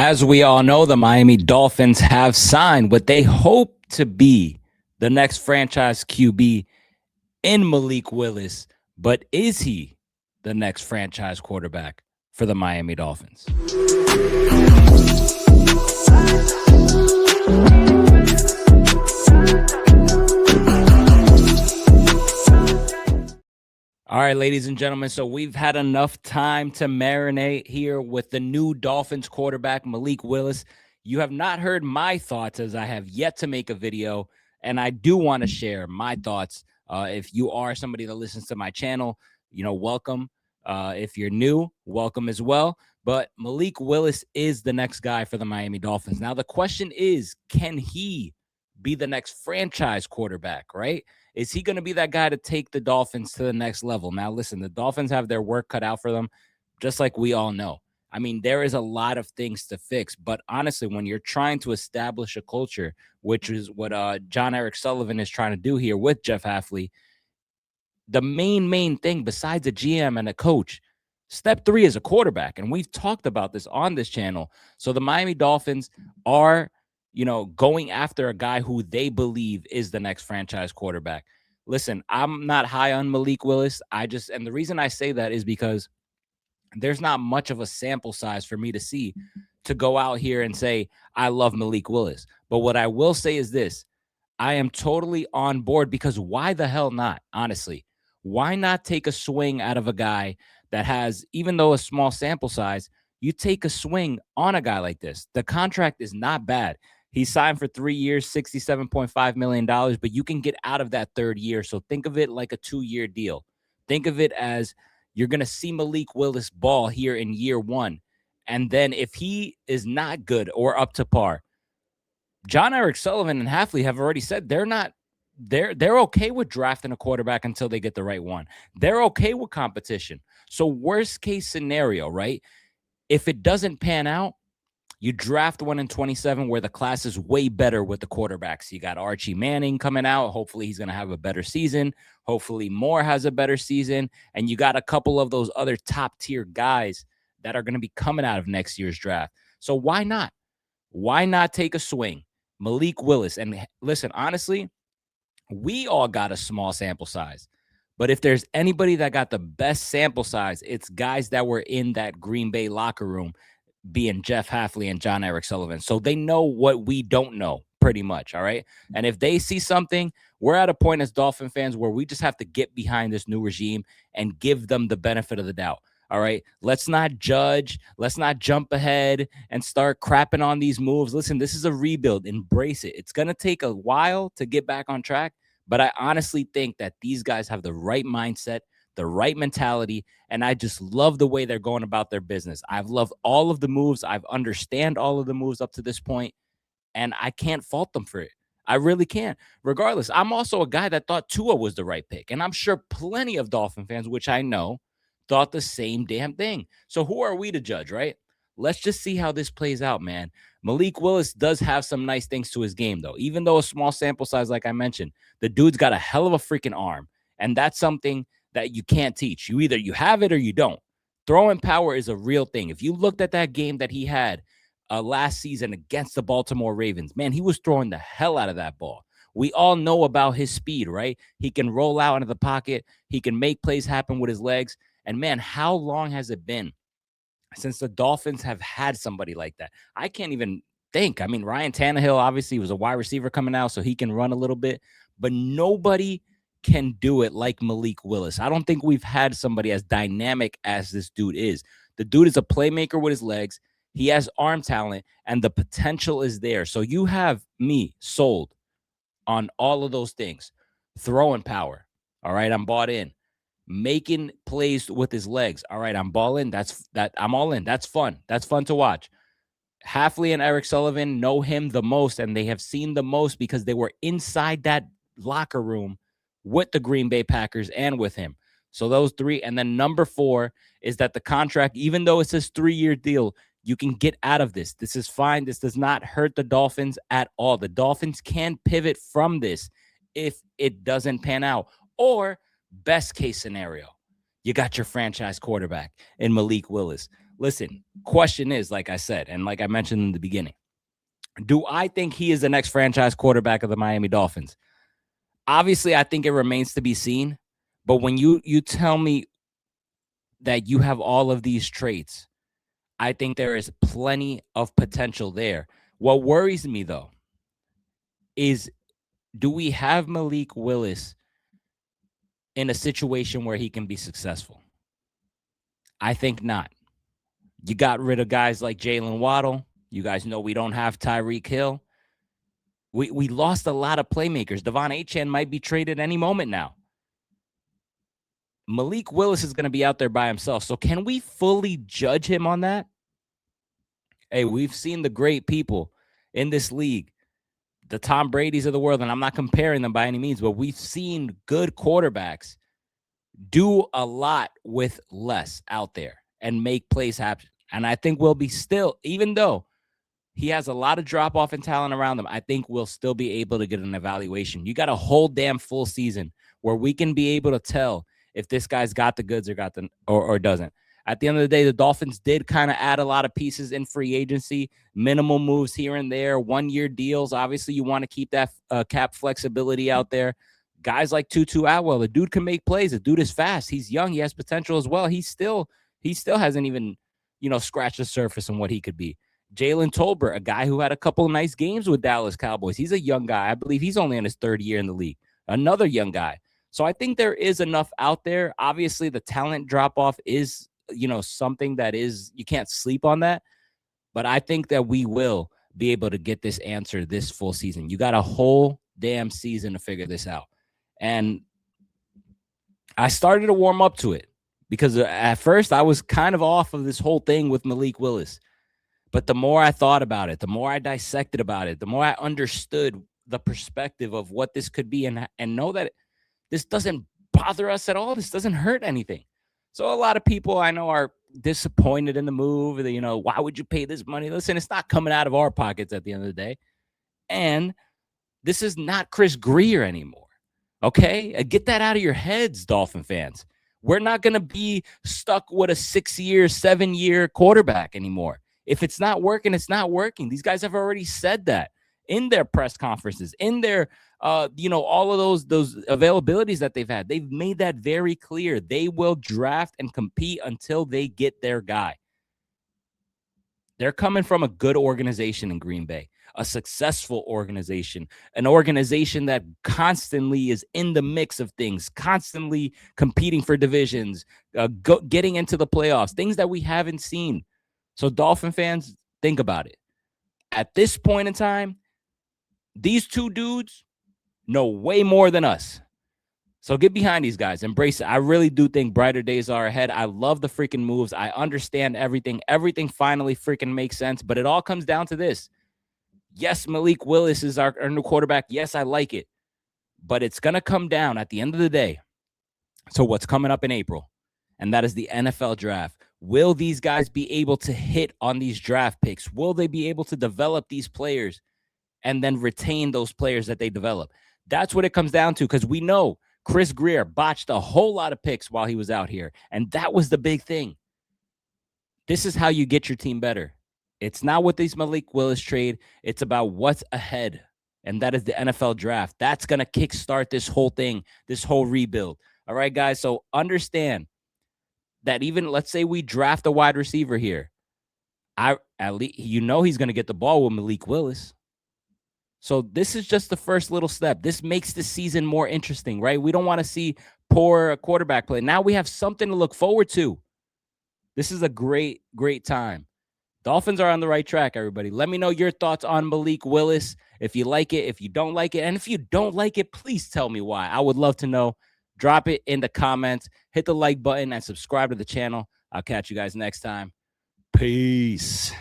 As we all know, the Miami Dolphins have signed what they hope to be the next franchise QB in Malik Willis. But is he the next franchise quarterback for the Miami Dolphins? All right, ladies and gentlemen, so we've had enough time to marinate here with the new Dolphins quarterback, Malik Willis. You have not heard my thoughts, as I have yet to make a video, and I do want to share my thoughts. If you are somebody that listens to my channel, welcome. If you're new, welcome as well. But Malik Willis is the next guy for the Miami Dolphins. Now, the question is, can he be the next franchise quarterback, right? Is he going to be that guy to take the Dolphins to the next level? Now, listen, the Dolphins have their work cut out for them, just like we all know. I mean, there is a lot of things to fix, but honestly, when you're trying to establish a culture, which is what John Eric Sullivan is trying to do here with Jeff Hafley, the main thing besides a GM and a coach, step 3 is a quarterback. And we've talked about this on this channel. So the Miami Dolphins are going after a guy who they believe is the next franchise quarterback. Listen, I'm not high on Malik Willis. And the reason I say that is because there's not much of a sample size for me to see to go out here and say, I love Malik Willis. But what I will say is this, I am totally on board, because why the hell not? Honestly, why not take a swing out of a guy that has, even though a small sample size, you take a swing on a guy like this. The contract is not bad. He signed for 3 years, $67.5 million, but you can get out of that third year. So think of it like a 2-year deal. Think of it as you're going to see Malik Willis ball here in year 1. And then if he is not good or up to par, John Eric Sullivan and Hafley have already said they're okay with drafting a quarterback until they get the right one. They're okay with competition. So worst case scenario, right? If it doesn't pan out, you draft one in 27 where the class is way better with the quarterbacks. You got Archie Manning coming out. Hopefully he's going to have a better season. Hopefully Moore has a better season. And you got a couple of those other top tier guys that are going to be coming out of next year's draft. So why not? Why not take a swing? Malik Willis. And listen, honestly, we all got a small sample size. But if there's anybody that got the best sample size, it's guys that were in that Green Bay locker room, being Jeff Hafley and John Eric Sullivan. So they know what we don't know, pretty much, all right? And if they see something, we're at a point as Dolphin fans where we just have to get behind this new regime and give them the benefit of the doubt, all right? Let's not judge. Let's not jump ahead and start crapping on these moves. Listen, this is a rebuild. Embrace it. It's going to take a while to get back on track, but I honestly think that these guys have the right mindset, the right mentality, and I just love the way they're going about their business. I've loved all of the moves. I've understand all of the moves up to this point, and I can't fault them for it. I really can't. Regardless, I'm also a guy that thought Tua was the right pick, and I'm sure plenty of Dolphin fans, which I know, thought the same damn thing. So who are we to judge, right? Let's just see how this plays out, man. Malik Willis does have some nice things to his game, though. Even though a small sample size, like I mentioned, the dude's got a hell of a freaking arm, and that's something that you can't teach. You have it or you don't. Throwing power is a real thing. If you looked at that game that he had last season against the Baltimore Ravens, man, he was throwing the hell out of that ball. We all know about his speed, right? He can roll out into the pocket. He can make plays happen with his legs. And man, how long has it been since the Dolphins have had somebody like that? I can't even think. I mean, Ryan Tannehill obviously was a wide receiver coming out, so he can run a little bit, but nobody can do it like Malik Willis. I don't think we've had somebody as dynamic as this dude is. The dude is a playmaker with his legs. He has arm talent, and the potential is there. So you have me sold on all of those things. Throwing power. All right, I'm bought in. Making plays with his legs. All right, I'm all in. I'm all in. That's fun. That's fun to watch. Hafley and Eric Sullivan know him the most, and they have seen the most because they were inside that locker room with the Green Bay Packers and with him. So those 3. And then number 4 is that the contract, even though it says 3-year deal, you can get out of this. This is fine. This does not hurt the Dolphins at all. The Dolphins can pivot from this if it doesn't pan out. Or best case scenario, you got your franchise quarterback in Malik Willis. Listen, question is, like I said, and like I mentioned in the beginning, do I think he is the next franchise quarterback of the Miami Dolphins? Obviously, I think it remains to be seen. But when you tell me that you have all of these traits, I think there is plenty of potential there. What worries me, though, is do we have Malik Willis in a situation where he can be successful? I think not. You got rid of guys like Jalen Waddle. You guys know we don't have Tyreek Hill. We lost a lot of playmakers. Devon Achane might be traded any moment now. Malik Willis is going to be out there by himself. So can we fully judge him on that? Hey, we've seen the great people in this league, the Tom Brady's of the world, and I'm not comparing them by any means, but we've seen good quarterbacks do a lot with less out there and make plays happen. And I think we'll be still, even though he has a lot of drop-off in talent around him, I think we'll still be able to get an evaluation. You got a whole damn full season where we can be able to tell if this guy's got the goods or doesn't. At the end of the day, the Dolphins did kind of add a lot of pieces in free agency, minimal moves here and there, one-year deals. Obviously, you want to keep that cap flexibility out there. Guys like Tutu Atwell, the dude can make plays. The dude is fast. He's young. He has potential as well. He still hasn't even, scratched the surface on what he could be. Jalen Tolbert, a guy who had a couple of nice games with Dallas Cowboys. He's a young guy. I believe he's only in his third year in the league. Another young guy. So I think there is enough out there. Obviously, the talent drop-off is, something that is, you can't sleep on that. But I think that we will be able to get this answer this full season. You got a whole damn season to figure this out. And I started to warm up to it because at first I was kind of off of this whole thing with Malik Willis. But the more I thought about it, the more I dissected about it, the more I understood the perspective of what this could be and know that this doesn't bother us at all. This doesn't hurt anything. So a lot of people I know are disappointed in the move. Why would you pay this money? Listen, it's not coming out of our pockets at the end of the day. And this is not Chris Greer anymore. Okay? Get that out of your heads, Dolphin fans. We're not going to be stuck with a 6-year, 7-year quarterback anymore. If it's not working, it's not working. These guys have already said that in their press conferences, in their, all of those availabilities that they've had. They've made that very clear. They will draft and compete until they get their guy. They're coming from a good organization in Green Bay, a successful organization, an organization that constantly is in the mix of things, constantly competing for divisions, getting into the playoffs, things that we haven't seen. So Dolphin fans, think about it. At this point in time, these two dudes know way more than us. So get behind these guys. Embrace it. I really do think brighter days are ahead. I love the freaking moves. I understand everything. Everything finally freaking makes sense. But it all comes down to this. Yes, Malik Willis is our new quarterback. Yes, I like it. But it's going to come down at the end of the day. So what's coming up in April? And that is the NFL draft. Will these guys be able to hit on these draft picks? Will they be able to develop these players and then retain those players that they develop? That's what it comes down to, because we know Chris Greer botched a whole lot of picks while he was out here, and that was the big thing. This is how you get your team better. It's not with this Malik Willis trade. It's about what's ahead, and that is the NFL draft. That's going to kickstart this whole thing, this whole rebuild. All right, guys, so understand that even, let's say we draft a wide receiver here, at least he's going to get the ball with Malik Willis. So this is just the first little step. This makes the season more interesting, right? We don't want to see poor quarterback play. Now we have something to look forward to. This is a great, great time. Dolphins are on the right track, everybody. Let me know your thoughts on Malik Willis. If you like it, if you don't like it. And if you don't like it, please tell me why. I would love to know. Drop it in the comments. Hit the like button and subscribe to the channel. I'll catch you guys next time. Peace.